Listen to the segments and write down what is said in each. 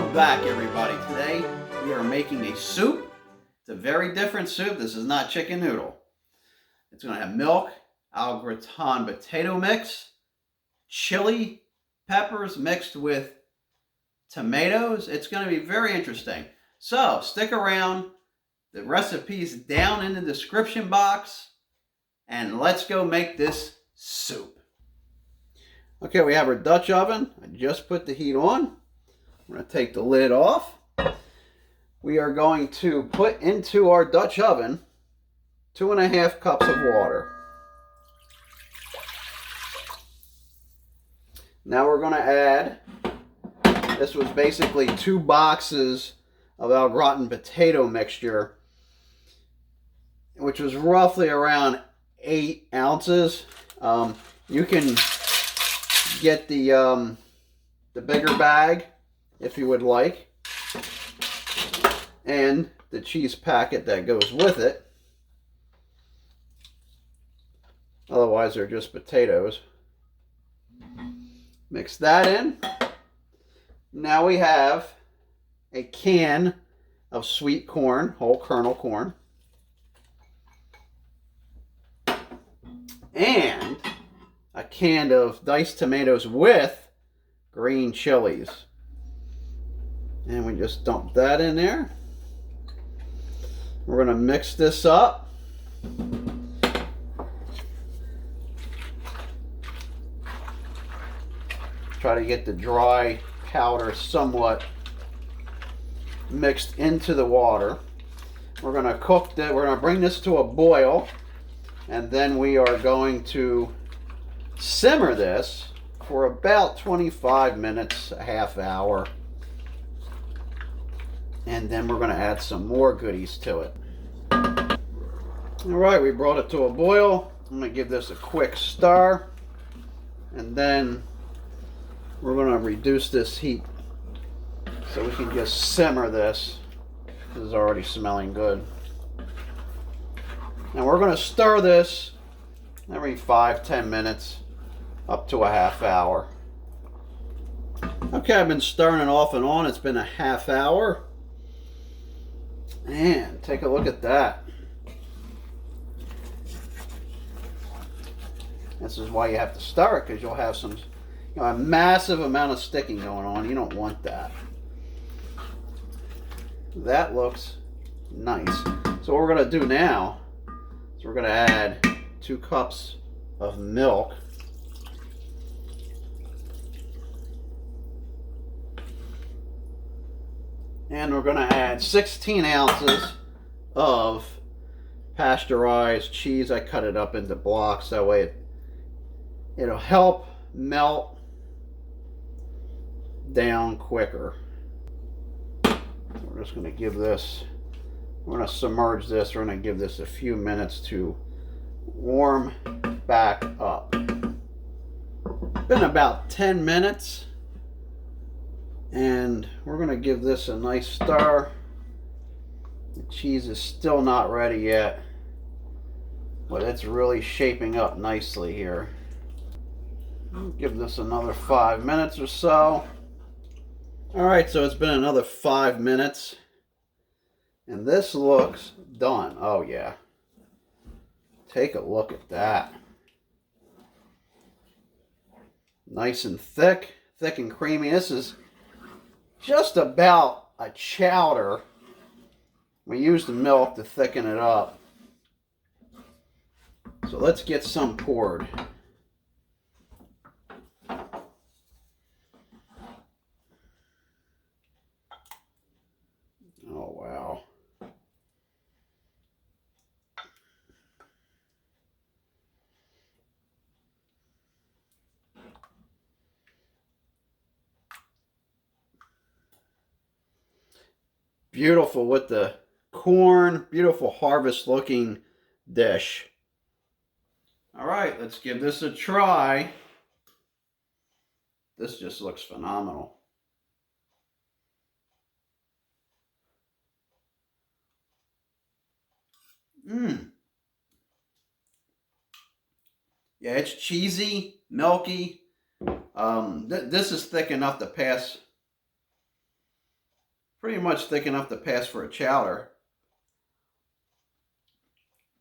Welcome back, everybody. Today we are making a soup. It's a very different soup. This is not chicken noodle. It's going to have milk, au gratin potato mix, chili peppers mixed with tomatoes. It's going to be very interesting. So stick around. The recipe's down in the description box. And let's go make this soup. Okay, we have our Dutch oven. I just put the heat on. I'm going to take the lid off. We are going to put into our Dutch oven 2.5 cups of water. Now we're going to add, this was basically 2 boxes of au gratin potato mixture, which was roughly around 8 ounces. You can get the bigger bag if you would like, and the cheese packet that goes with it. Otherwise, they're just potatoes. Mix that in. Now we have a can of sweet corn, whole kernel corn, and a can of diced tomatoes with green chilies. And we just dump that in there. We're going to mix this up. Try to get the dry powder somewhat mixed into the water. We're going to cook that. We're going to bring this to a boil, and then we are going to simmer this for about 25 minutes, a half hour. And then we're going to add some more goodies to it. Alright, we brought it to a boil. I'm going to give this a quick stir. And then we're going to reduce this heat so we can just simmer this. This is already smelling good. And we're going to stir this every 5-10 minutes up to a half hour. Okay, I've been stirring it off and on. It's been a half hour. And take a look at that. This is why you have to stir it, because you'll have some, a massive amount of sticking going on. You don't want that. That looks nice. So what we're going to do now is we're going to add 2 cups of milk. And we're going to add 16 ounces of pasteurized cheese. I cut it up into blocks. That way it'll help melt down quicker. We're just going to give this, we're going to submerge this. We're going to give this a few minutes to warm back up. It's been about 10 minutes. And we're going to give this a nice stir. The cheese is still not ready yet, but it's really shaping up nicely here. I'll give this another 5 minutes or so. Alright, so it's been another 5 minutes. And this looks done. Oh yeah. Take a look at that. Nice and thick and creamy. This is just about a chowder. We use the milk to thicken it up. So let's get some poured. Oh wow. Beautiful with the corn, beautiful harvest looking dish. All right, let's give this a try. This just looks phenomenal. Yeah, it's cheesy, milky. This is thick enough to pass pretty much thick enough to pass for a chowder.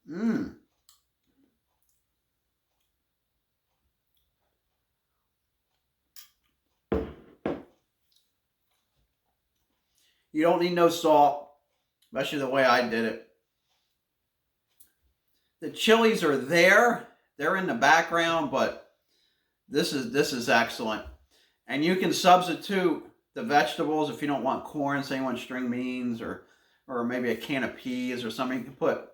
Mmm. You don't need no salt, especially the way I did it. The chilies are there. They're in the background, but this is excellent. And you can substitute the vegetables if you don't want corn, say you want string beans or maybe a can of peas or something. You can put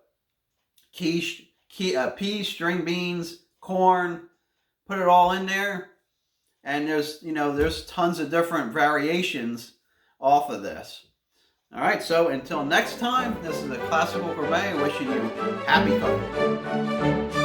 peas, string beans, corn, put it all in there. And there's tons of different variations off of this. All right, so until next time, this is a Classical Gourmet wishing you happy cooking.